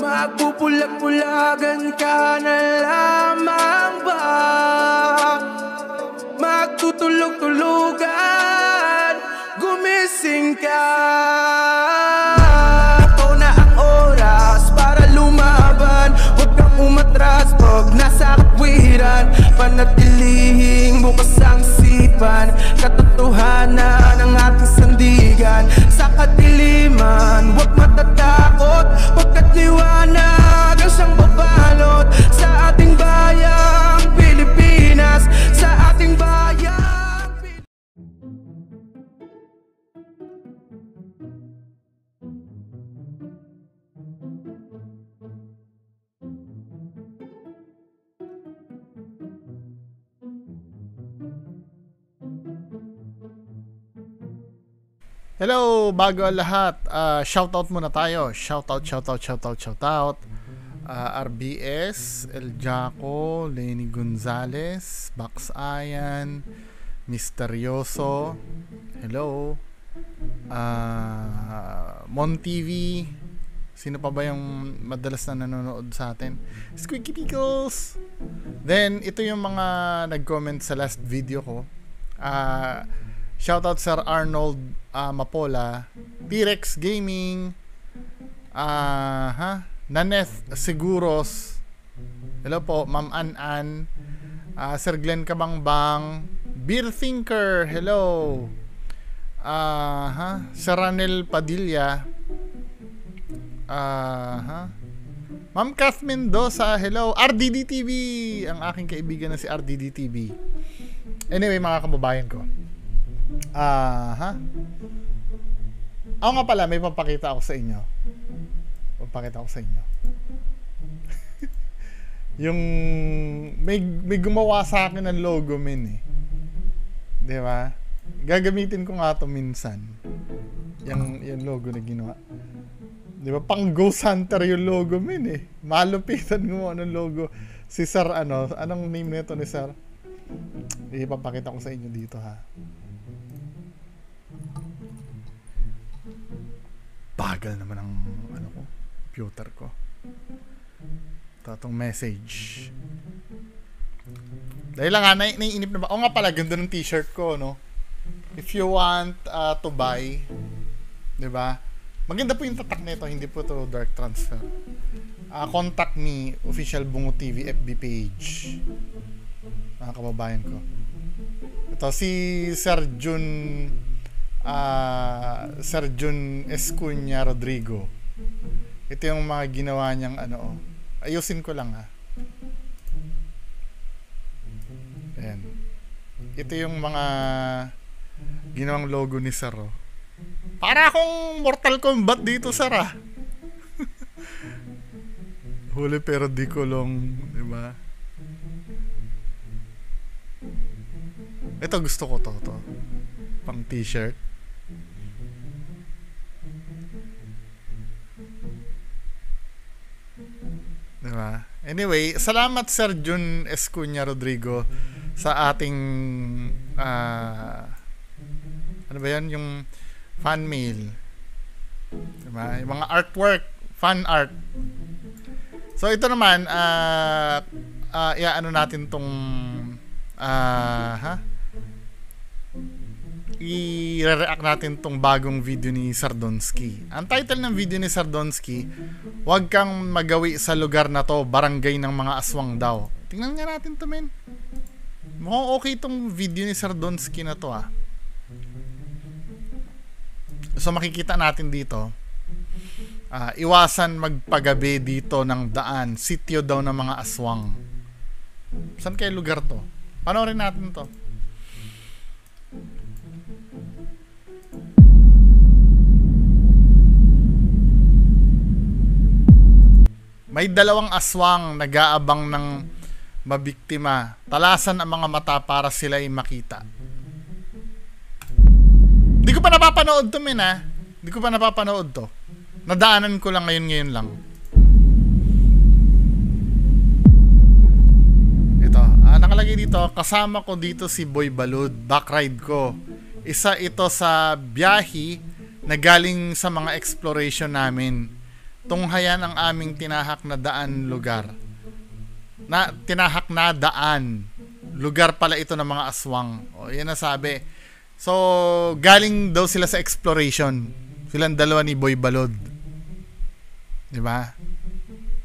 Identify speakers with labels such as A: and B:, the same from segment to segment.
A: Magpupulag-pulagan ka na lamang ba? Magtutulog-tulugan, gumising ka. Ito na ang oras para lumaban. Huwag kang umatras pag nasa katwiran. Panatilihing bukas ang isipan. Katotohanan ang ating sandigan. Sa kadiliman, huwag matatakot. Pagkat liwanag ang siyang babalot sa ating bayang Pilipinas. Sa ating bayang
B: Hello, bago ang lahat, shoutout muna tayo. Shoutout. RBS, El Jaco, Lenny Gonzalez, Bax Ayan, Misteryoso, hello, Mon TV, sino pa ba yung madalas na nanonood sa atin? Squeaky Pickles. Then, ito yung mga nag-comment sa last video ko. Shoutout Sir Arnold Mapola, T-Rex Gaming, Naneth Seguros, hello po, Ma'am An, Sir Glenn Kabangbang, Beer Thinker, hello, Sir Ranel Padilla, Ma'am Kath Mendoza, hello, RDD TV, ang aking kaibigan na si RDD TV. Anyway, mga kababayan ko, ako nga pala, may papakita ako sa inyo. Yung may gumawa sa akin ng logo min eh. 'Di ba? Gagamitin ko nga 'to minsan. Yung logo na ginawa. 'Di ba? Pang Ghost Hunter yung logo min eh. Malupitan mo anong logo. Si Sir anong name nito ni Sir? Ipapakita ko sa inyo dito ha. Bagal naman ang computer ko. Tatong message. Dahil lang nga, naiinip na ba? O nga pala, ganda ng t-shirt ko, no? If you want to buy, diba? Maganda po yung tatak nito, hindi po to dark transfer. Contact me, official Bungo TV FB page. Mga kababayan ko. Ito, si Sir Jun Escuña Rodrigo. Ito yung mga ginawa niyang ayusin ko lang ha. Ayan. Ito yung mga ginawang logo ni Sir. Para akong Mortal Kombat dito, Sir ah. Huli pero di kulong, di ba? Ito gusto ko to. Pang t-shirt. Diba? Anyway, salamat Sir Jun Escuña Rodrigo sa ating ano ba yan? Yung fan mail. Diba? Yung mga artwork, fan art. So ito naman ano natin tong i-react natin tong bagong video ni Sardonsky. Ang title ng video ni Sardonsky, "Huwag kang magawi sa lugar na to, barangay ng mga aswang daw." Tingnan nga natin to, men. Mukhang okay tong video ni Sardonsky na to ah. So makikita natin dito, iwasan magpagabi dito ng daan, sityo daw ng mga aswang. Saan kaya lugar to? Panoorin natin to. May dalawang aswang nag-aabang ng mabiktima. Talasan ang mga mata para sila ay makita. Hindi ko pa napapanood to, men ha. Hindi ko pa napapanood to. Nadaanan ko lang ngayon lang. Ito, nakalagay dito, kasama ko dito si Boy Balud, backride ko. Isa ito sa biyahe na galing sa mga exploration namin. Tunghayan ang aming tinahak na daan lugar. Tinahak na daan. Lugar pala ito ng mga aswang. O, yan ang sabi. So, galing daw sila sa exploration. Silang dalawa ni Boy Balod. Diba?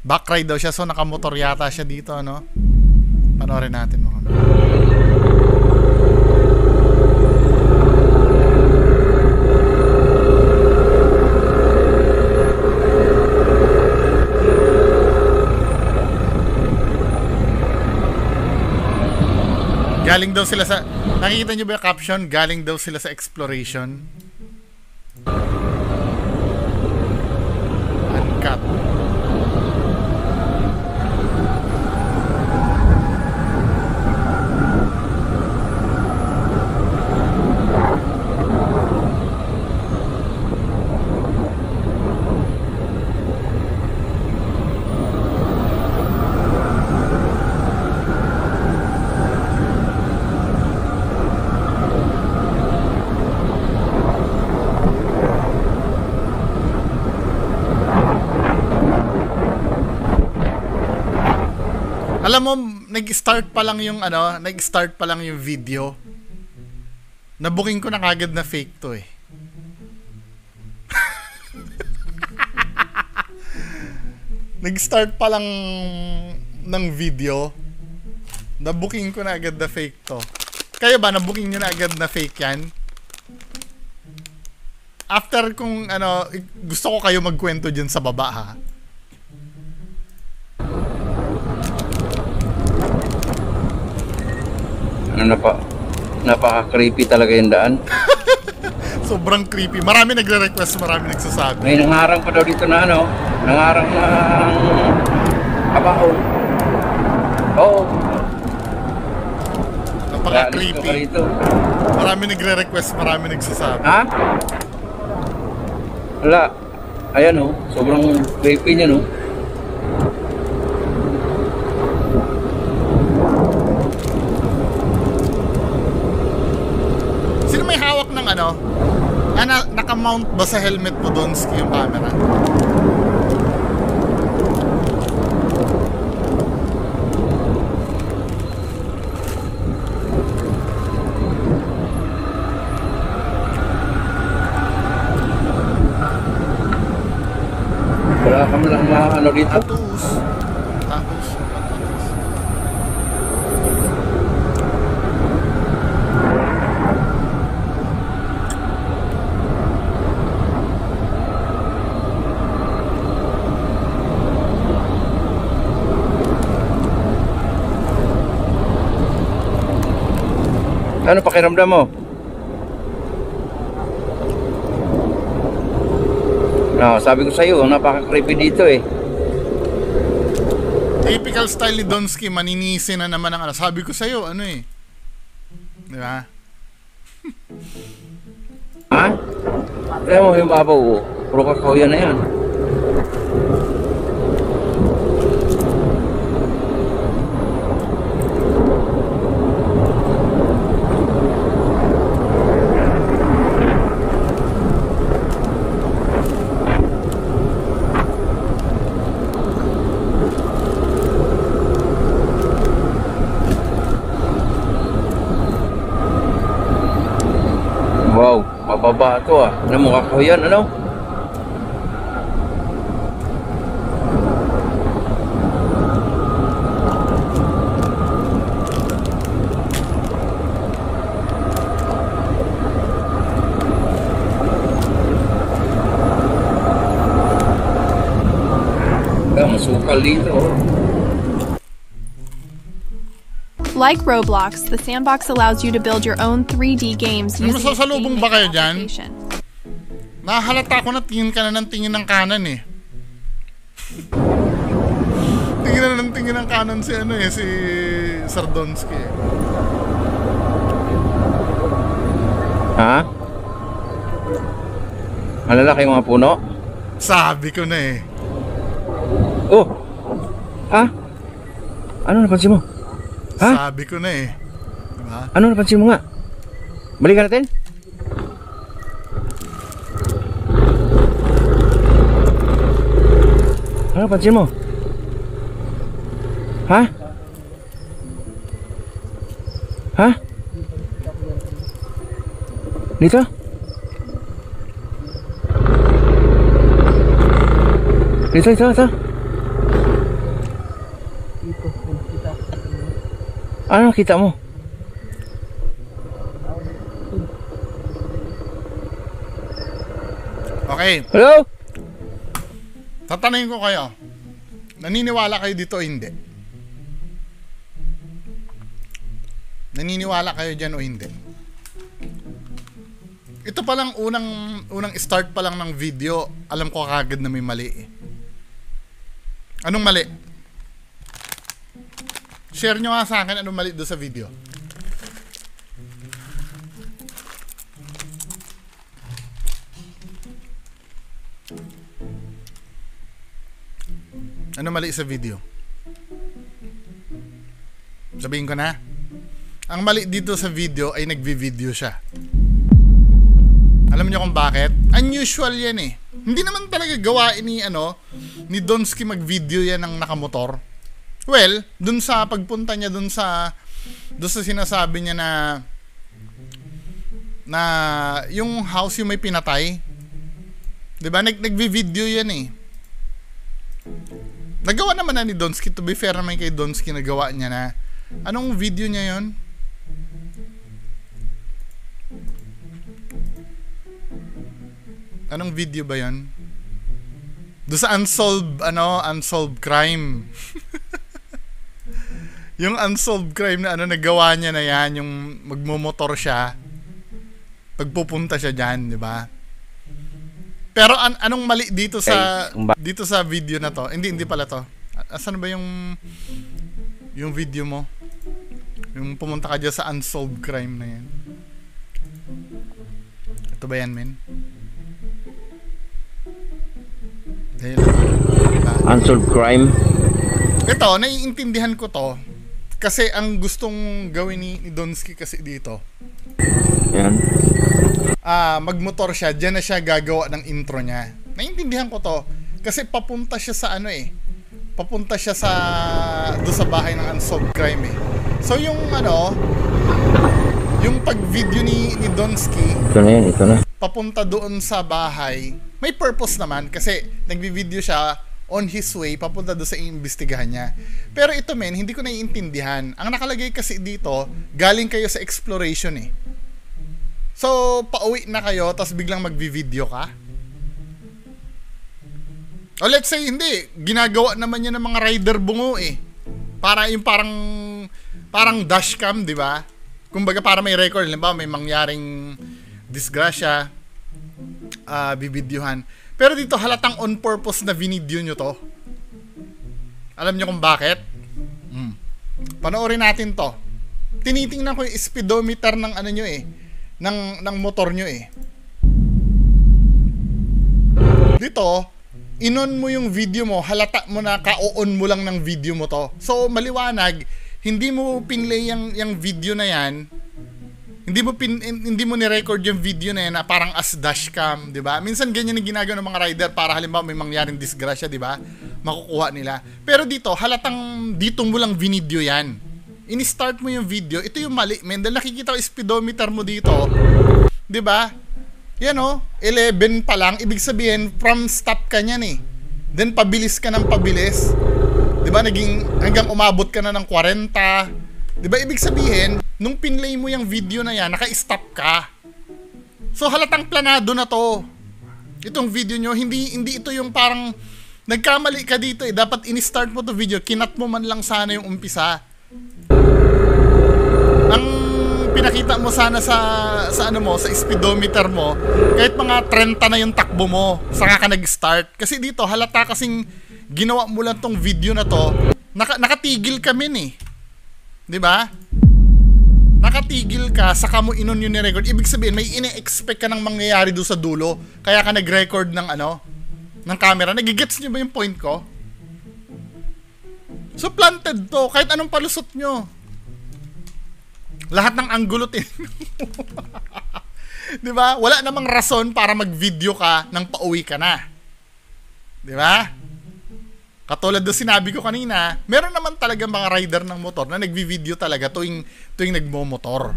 B: Backride daw siya. So, nakamotor yata siya dito, no? Panoorin natin mga. Galing daw sila sa, nakikita nyo ba yung caption? Galing daw sila sa exploration. Uncut. Alam mo, nag-start pa lang yung video. Nabuking ko na kagad na fake to eh. Nag-start pa lang ng video. Nabuking ko na agad na fake to. Kayo ba, nabuking nyo na agad na fake yan? After kung gusto ko kayo magkwento dyan sa baba ha.
C: Napaka-creepy talaga yung daan.
B: Sobrang creepy. Marami nagre-request, marami nagsasabi.
C: May nangarang pa daw dito na nangarang ng abaho. Oo.
B: Napaka-creepy. Marami nagre-request, marami nagsasabi.
C: Ha? Wala. Ayan sobrang creepy niya
B: Sino may hawak ng naka-mount ba sa helmet mo, Donski, yung camera?
C: Wala kami lang dito.
B: Tapos.
C: Ano pakiramdam mo? Sabi ko sa iyo, napaka-creepy dito eh.
B: Typical style ni Donski, maninisin na naman ang sabi ko sa iyo, Di ba?
C: Ha? Kaya mo yung babaw ko. Puro kakauyan na yan. Wow, mababa ito Ano mo kakahuyan, masukal dito
D: Like Roblox, the sandbox allows you to build your own 3D games using its
B: masasalubong ba kayo dyan?
D: application.
B: Nahalata ko na tingin ka na ng tingin ng kanan eh. tingin ng kanan si si Sardonsky.
C: Ha? Malalaki yung mga puno?
B: Sabi ko na eh.
C: Oh! Ha? Ano napansin mo? Ha?
B: Sabi ko na eh. Diba?
C: Ano napansin mo nga? Balikan natin? Ano pansin mo? Ha? Ha? Dito? Ito. Ano nakita mo?
B: Okay,
C: Hello?
B: tatanungin ko kayo. Naniniwala kayo dito o hindi? Naniniwala kayo dyan o hindi? Ito pa lang unang start pa lang ng video, alam ko kagad na may mali eh. Anong mali? Share nyo nga sa akin anong mali doon sa video. Ano mali sa video? Sabihin ko na. Ang mali dito sa video ay nagvi-video siya. Alam niyo kung bakit? Unusual yan eh. Hindi naman talaga gawain ni Donsky mag-video yan ng nakamotor. Well, dun sa pagpunta niya dun sa sinasabi niya na yung house yung may pinatay. 'Di ba? Nagvi-video yan eh. Nagawa naman na ni Donsky, to be fair naman kay Donsky, nagawa niya na. Anong video niya yon? Anong video ba yon? Doon sa unsolved crime. Yung unsolved crime na nagawa niya na yan, yung magmumotor siya, pagpupunta siya dyan, di ba? Pero anong mali dito sa video na to? Hindi pala to. Asan ba yung video mo? Yung pumunta ka dyan sa unsolved crime na yan. Ito ba yan, men? Diba?
C: Unsolved crime.
B: Ito, naiintindihan ko to. Kasi ang gustong gawin ni Donsky kasi dito,
C: Yan.
B: magmotor siya, diyan na siya gagawa ng intro niya. Naiintindihan ko to kasi papunta siya sa papunta siya sa doon sa bahay ng unsolved crime eh. So yung yung pag-video ni Donsky,
C: Ito na.
B: papunta doon sa bahay, may purpose naman kasi nagvi-video siya on his way papunta doon sa iimbestigahan niya. Pero ito men, hindi ko naiintindihan. Ang nakalagay kasi dito, galing kayo sa exploration eh. So, pauwi na kayo, tapos biglang magvi-video ka? O let's say, hindi. Ginagawa naman yan ng mga rider bungo eh. Para yung parang dashcam, di ba? Kumbaga para may record. Halimbawa, may mangyaring disgrasya, bibidyohan. Pero dito, halatang on purpose na vinidyo nyo to. Alam nyo kung bakit? Panoorin natin to. Tinitingnan ko yung speedometer ng nyo eh. Ng motor nyo eh. Dito, inon mo yung video mo, halata mo na ka-on mo lang ng video mo to. So, maliwanag, hindi mo pinlay yung video na yan, hindi mo ni-record yung video na yan na parang as dashcam, di ba? Minsan ganyan yung ginagawa ng mga rider para halimbawa may mangyaring disgrasya, di ba? Makukuha nila. Pero dito, halatang dito mo lang vinidyo yan. Ini-start mo yung video, ito yung mali, men. Dahil nakikita ko speedometer mo dito, di ba? Yan o, 11 pa lang, ibig sabihin, from stop ka niyan eh. Then pabilis ka ng pabilis. Di ba? Hanggang umabot ka na ng 40. Di ba? Ibig sabihin, nung pinlay mo yung video na yan, naka-stop ka. So halatang planado na to. Itong video nyo, hindi ito yung parang nagkamali ka dito eh. Dapat ini-start mo to video, kinat mo man lang sana yung umpisa. Ang pinakita mo sana sa speedometer mo, kahit mga 30 na yung takbo mo, saka ka nag-start. Kasi dito, halata kasing ginawa mo lang tong video na to, nakatigil kami eh. 'Di ba? Nakatigil ka, saka mo inon yung ni-record. Ibig sabihin, may ine-expect ka nang mangyayari doon sa dulo, kaya ka nag-record ng ng camera. Nagigets nyo ba yung point ko? So planted to, kahit anong palusot nyo. Lahat ng anggulo di ba? Wala namang rason para mag-video ka nang pauwi ka na. Di ba? Katulad doon sinabi ko kanina, meron naman talaga mga rider ng motor na nagvi-video talaga tuwing nagmo-motor.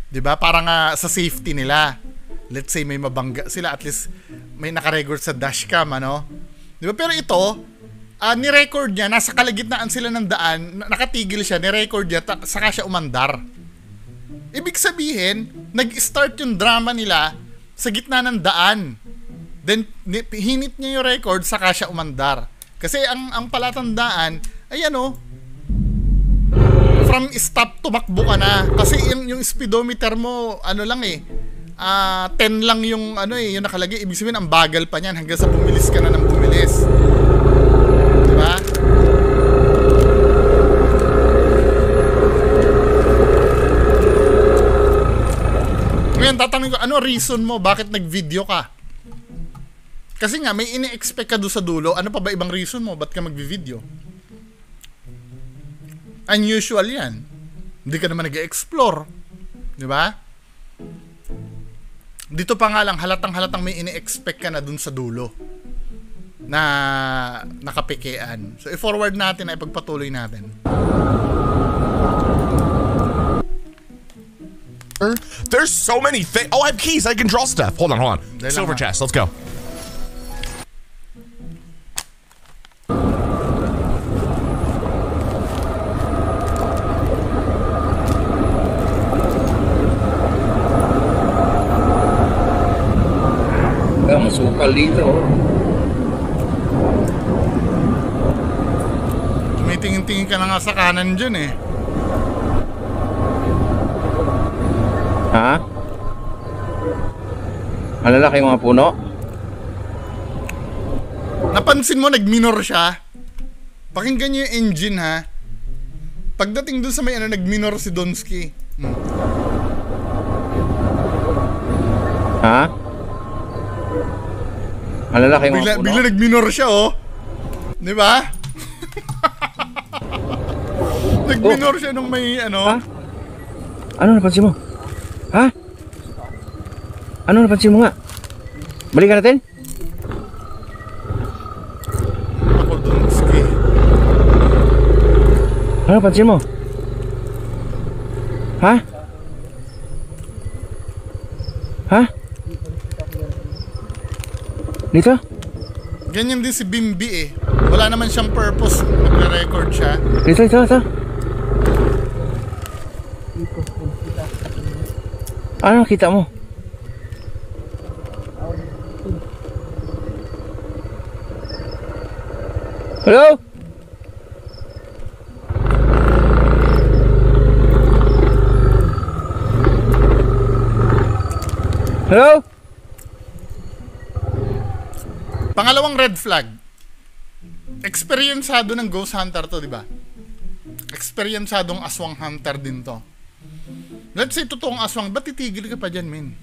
B: 'Di ba? Para nga sa safety nila. Let's say may mabangga sila, at least may naka-record sa dashcam, ano? 'Di ba? Pero ito, ni-record niya, nasa kalagitnaan sila ng daan, nakatigil siya, ni-record niya, saka siya umandar. Ibig sabihin, nag-start yung drama nila sa gitna ng daan. Then, hinit niya yung record, saka siya umandar. Kasi ang palatandaan, ay ano, from stop, tumakbo ka na. Kasi yung speedometer mo, ano lang 10 lang yung, yung nakalagay. Ibig sabihin, ang bagal pa niyan hanggang sa bumilis ka na ng bumilis. Diba? Ngayon, tatanungin ko, ano reason mo? Bakit nag-video ka? Kasi nga, may ini-expect ka doon sa dulo. Ano pa ba ibang reason mo? Ba't ka mag-video? Unusual yan. Hindi ka naman nag-explore. Di ba? Dito pa nga lang, halatang may ini-expect ka na doon sa dulo na nakapikean. So, i-forward natin ay pagpatuloy natin.
E: There's so many things. Oh, I have keys. I can draw stuff. Hold on. Silver chest. Let's go.
C: Masukal dito.
B: Tumitingin-tingin ka na nga sa kanan dyan eh.
C: Ha? Malalaki yung mga puno?
B: Napansin mo, nag-minor siya? Pakinggan nyo yung engine, ha? Pagdating dun sa may nag-minor si Donsky.
C: Ha? Malalaki yung mga puno?
B: Bigla nag-minor siya, oh. Di ba? Nag-minor siya nung may
C: Ha? Ano napansin mo? Ha? Ano napansin mo nga? Balikan natin?
B: Ako, Donsky.
C: Ano napansin mo? Ha? Ha? Dito?
B: Ganyan din si Bimbi eh. Wala naman siyang purpose. Nagre-record siya.
C: Dito. Ano nakita mo? Hello? Hello?
B: Pangalawang red flag. Eksperyensado ng ghost hunter to, di ba? Eksperyensadong aswang hunter din to. Let's say, totoong aswang, ba't titigil ka pa dyan, men?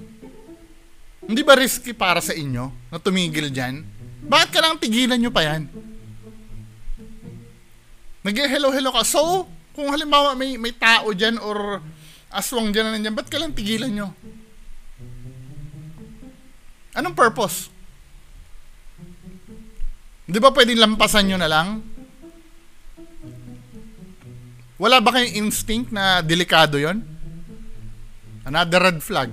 B: Hindi ba risky para sa inyo na tumigil dyan? Bakit kailangang tigilan nyo pa yan? Nag-hello ka. So, kung halimbawa may tao dyan or aswang dyan na nandyan, ba't kailangang tigilan nyo? Anong purpose? Di ba pwedeng lampasan nyo na lang? Wala ba kayong instinct na delikado yon? Another red flag.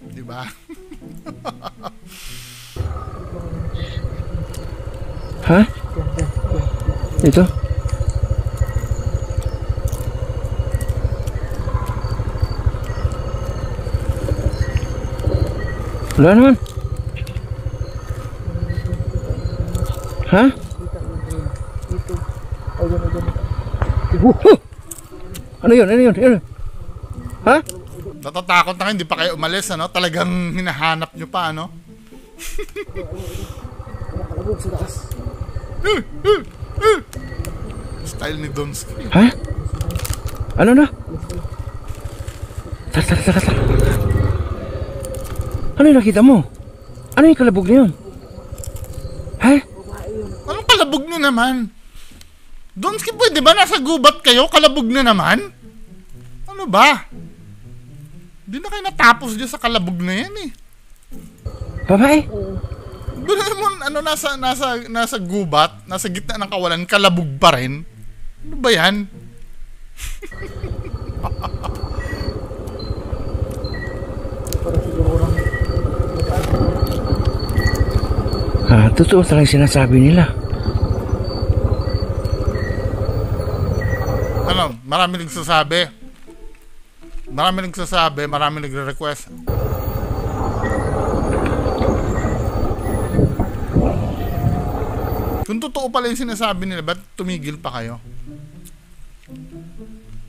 B: Di ba?
C: Ha? Ito? Wala naman. Ha? Ano yun? Ha?
B: Natatakot na kayo, hindi pa kayo umalis, ano? Talagang hinahanap nyo pa, ano? Style ni Donsky.
C: Ha? Ano na? Tara. Ano yung nakita mo? Ano yung kalabog na yun? Ha?
B: Anong kalabog nyo naman? Donsky, pwede ba nasa gubat kayo? Kalabog na naman? Ano ba? Hindi na kayo natapos dyan sa kalabog na yan eh.
C: Babae?
B: Doon naman, nasa gubat, nasa gitna ng kawalan, kalabog pa rin. Ano ba yan?
C: Totoo talagang sinasabi nila.
B: Ano, marami nagsasabi. Marami nagre-request. Kung totoo pala yung sinasabi nila, ba't tumigil pa kayo?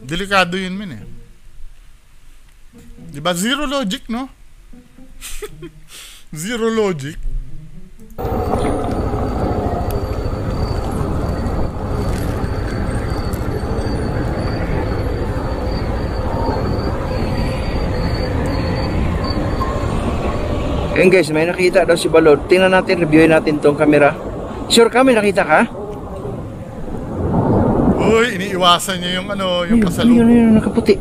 B: Delikado yun, men eh. Diba? Zero logic, no? Zero logic.
C: Ayun guys, may nakita daw si Balot. Tingnan natin, reviewin natin tong camera. Sure ka, may nakita ka?
B: Uy, iniiwasan niya yung yung pasalubong.
C: Yun, nakaputi.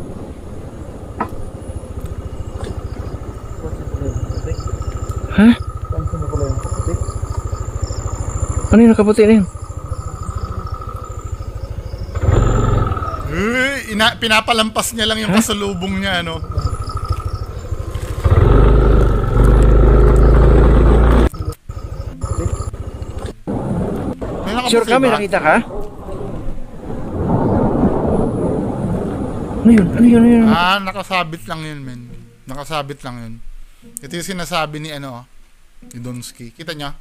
C: Ha? Ano yung nakaputi na yun?
B: Uy, pinapalampas niya lang yung pasalubong niya,
C: Sure ka, may nakita ka? Ano yun?
B: Nakasabit lang yun, men. Nakasabit lang yun. Ito yung sinasabi ni ni Donsky. Kita niya?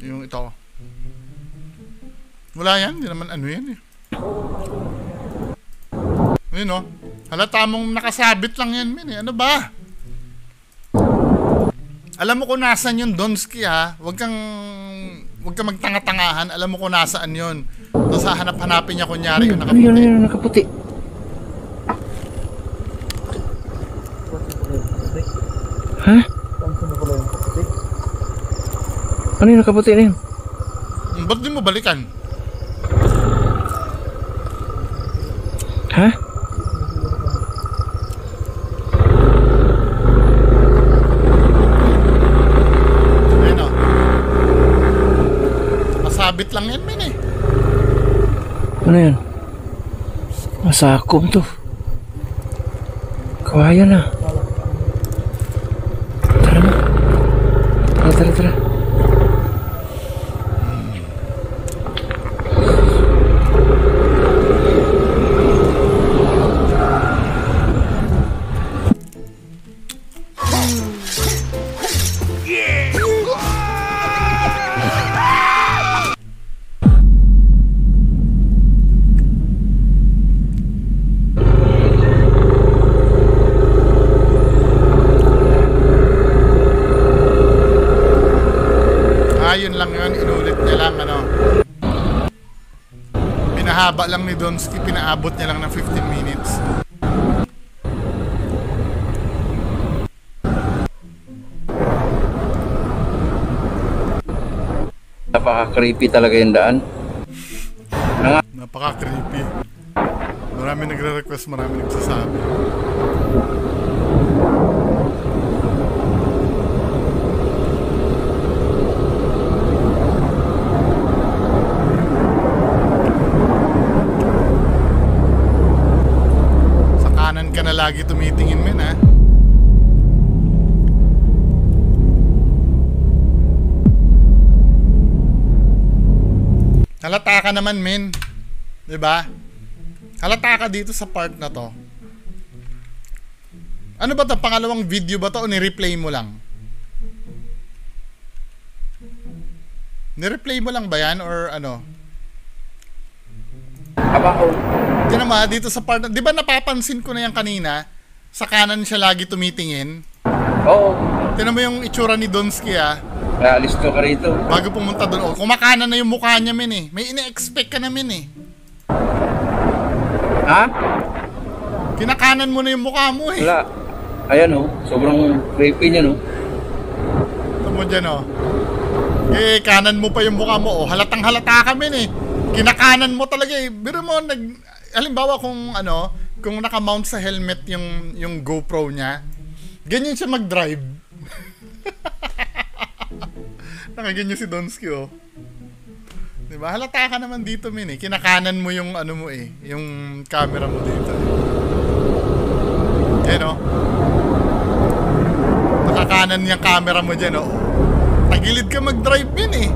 B: Yung ito. Wala yan. Hindi naman yan eh. Ayun halata mong nakasabit lang yan, men eh. Ano ba? Alam mo kung nasan yung Donsky, ha? Huwag kang magtanga-tangahan. Alam mo kung nasaan yun. Tapos hanap-hanapin niya kunyari yung nakaputi.
C: Ano nakaputi? Ha? Ano yung nakaputi na yun?
B: Ba't di mo balikan?
C: Ha?
B: Masabit lang yan, men eh.
C: Ano yan? Masakom to. Kawaya na. Tara na. Tara.
B: Yun lang yun, inulit niya lang pinahaba lang ni Donsky, pinaabot niya lang ng 15 minutes.
C: Napaka-creepy talaga yung daan.
B: Napaka-creepy. Marami nagre-request, marami nagsasabi. Ka na lagi tumitingin, men, ha? Halata ka naman, men. Diba? Halata ka dito sa part na to. Ano ba to? Pangalawang video ba to o ni-replay mo lang? Ni-replay mo lang ba yan or ano? Tinan mo, dito sa part, di ba napapansin ko na yan kanina? Sa kanan siya lagi tumitingin.
C: Oo.
B: Tinan mo yung itsura ni Donsky, ha?
C: Listo ka rito.
B: Bago pumunta doon, kumakanan na yung mukha niya, men eh. May ina-expect ka namin eh.
C: Ha?
B: Kinakanan mo na yung mukha mo eh.
C: Wala. Ayan sobrang creepy niya
B: Ito mo dyan kanan mo pa yung mukha mo halatang halata ka, men eh. Kinakanan mo talaga eh. Biro mo, halimbawa kung kung naka-mount sa helmet yung GoPro niya, ganyan siya mag-drive. Nakaganyan si Donsky, oh. Diba? Halata ka naman dito, min eh. Kinakanan mo yung ano mo eh. Yung camera mo dito. Ayan, oh. Nakakanan yung camera mo dyan, oh. Tagilid ka mag-drive, min eh.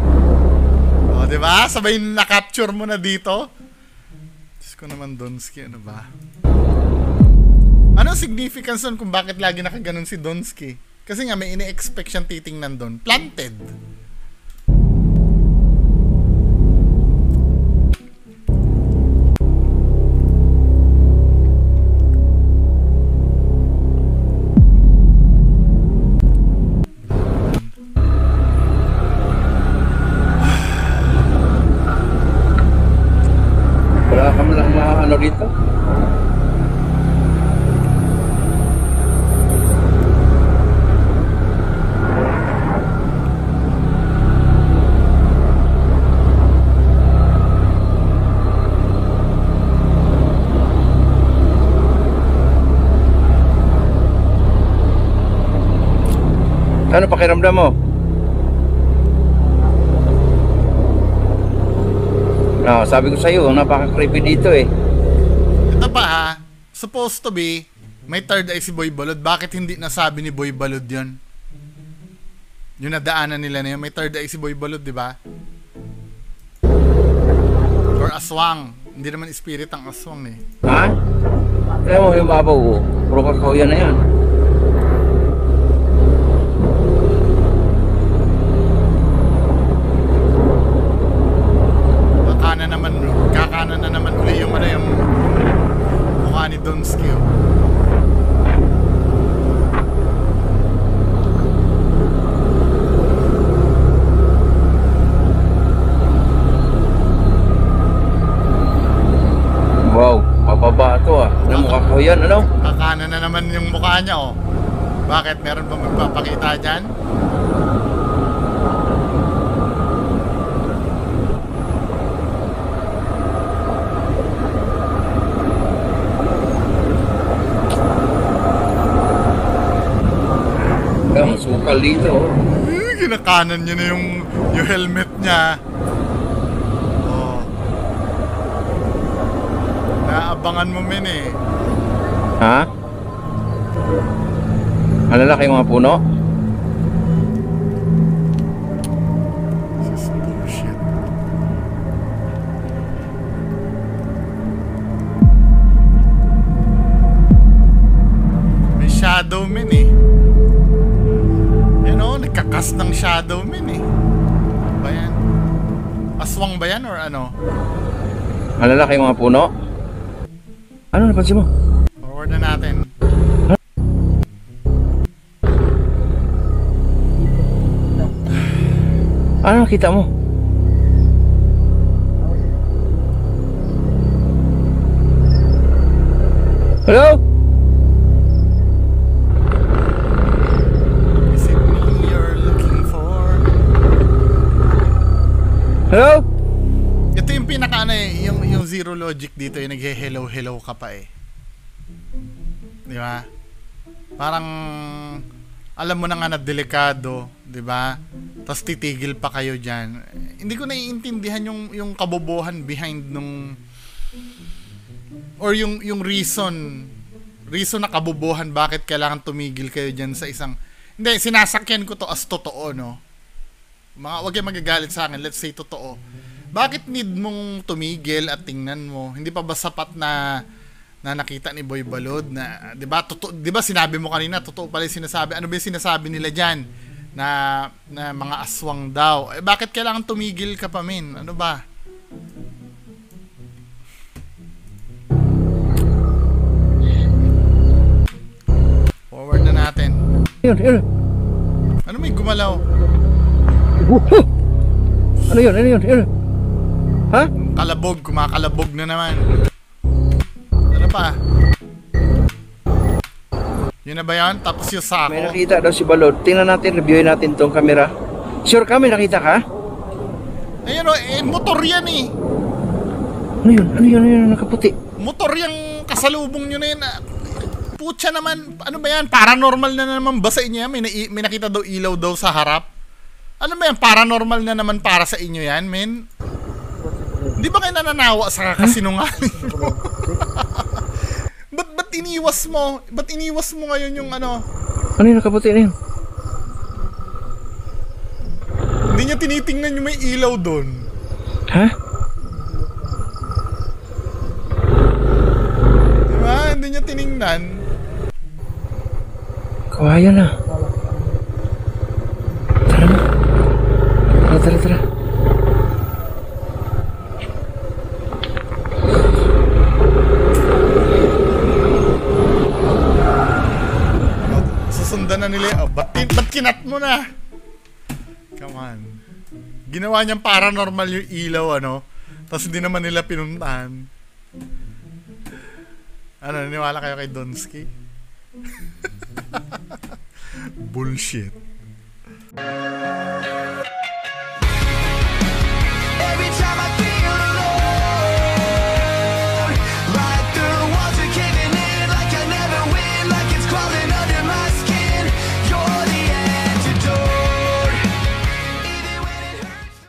B: O, diba? Sabay na-capture mo na dito. Diyos ko naman, Donsky, ano ba? Anong significance nun kung bakit lagi nakaganon si Donsky? Kasi nga, may ine-expect siyang titingnan doon. Planted.
C: Wala kami lang ano dito. Ano pakiramdam mo? No, sabi ko sa iyo, napaka-creepy dito eh.
B: Ito pa ha, supposed to be, may third eye si Boy Balod. Bakit hindi nasabi ni Boy Balod yun? Yung nadaanan nila na yun, may third eye si Boy Balod, di ba? Or aswang. Hindi naman spirit ang aswang eh.
C: Ha? Kaya mo yung babaw ko, puro kakauyan na yan.
B: Kakanan na naman uli yung ano yung mukha ni Donsky.
C: Wow, mababa ito ah. Ano mukha ko yan, ano?
B: Kakanan na naman yung mukha niya, oh. Bakit? Meron ba magpapakita dyan?
C: Sukal dito.
B: Kinakanan niya na yung helmet niya. Oh. Naabangan mo, men eh.
C: Ha? Malalaki yung mga puno?
B: This is bullshit. May shadow, men eh. Nagkakas ng shadow, men eh. Ba yan? Aswang ba yan or ano?
C: Malalaki yung mga puno? Ano napansin mo?
B: Forward na natin.
C: Ano nakita mo? Hello? Hello?
B: Ito yung pinaka ano eh, yung zero logic dito, yung naghe-hello ka pa eh. Di ba? Parang alam mo na nga na delikado, di ba? Tapos titigil pa kayo diyan. Hindi ko naiintindihan yung kabobohan behind nung or yung reason na kabobohan bakit kailangan tumigil kayo diyan sa isang. Hindi, sinasakyan ko to as totoo, no? Wag kayong magagalit sa akin, let's say totoo. Bakit need mong tumigil at tingnan mo? Hindi pa ba sapat na nakita ni Boy Balod na, 'di ba? Di ba sinabi mo kanina, totoo pala 'yung sinasabi. Ano ba 'yung sinasabi nila diyan? Na mga aswang daw. Eh bakit kailangan tumigil ka pa, min? Ano ba? Forward na natin.
C: Yun.
B: Ano may gumalaw?
C: Ano yun? Ha?
B: Kalabog, kumakalabog na naman. Ano pa? Yun na ba yan? Tapos yung sako.
C: May nakita daw si Balod. Tingnan natin, reviewin natin tong camera. Sure ka, may nakita ka?
B: Ayun o, motor yan eh.
C: Ano yun, nakaputi?
B: Motor yung kasalubong nyo na yun. Putya naman, ano ba yan? Paranormal na naman basahin niya. May nakita daw ilaw daw sa harap. Ano ba yan? Paranormal na naman para sa inyo yan, men? Hindi ba kayo nananawa sa kasinungaling mo? Ba't iniwas mo? Ba't iniwas mo ngayon yung ano?
C: Ano yung nakaputi na yun?
B: Hindi niya tinitingnan yung may ilaw doon.
C: Ha?
B: Diba? Hindi niya tiningnan.
C: Kawaya na. Tara na. Tara.
B: Susundan na nila. Oh, ba't kinat mo na? Come on. Ginawa niyang paranormal yung ilaw, ano? Tapos hindi naman nila pinuntahan. Ano, naniwala kayo kay Donsky? Bullshit.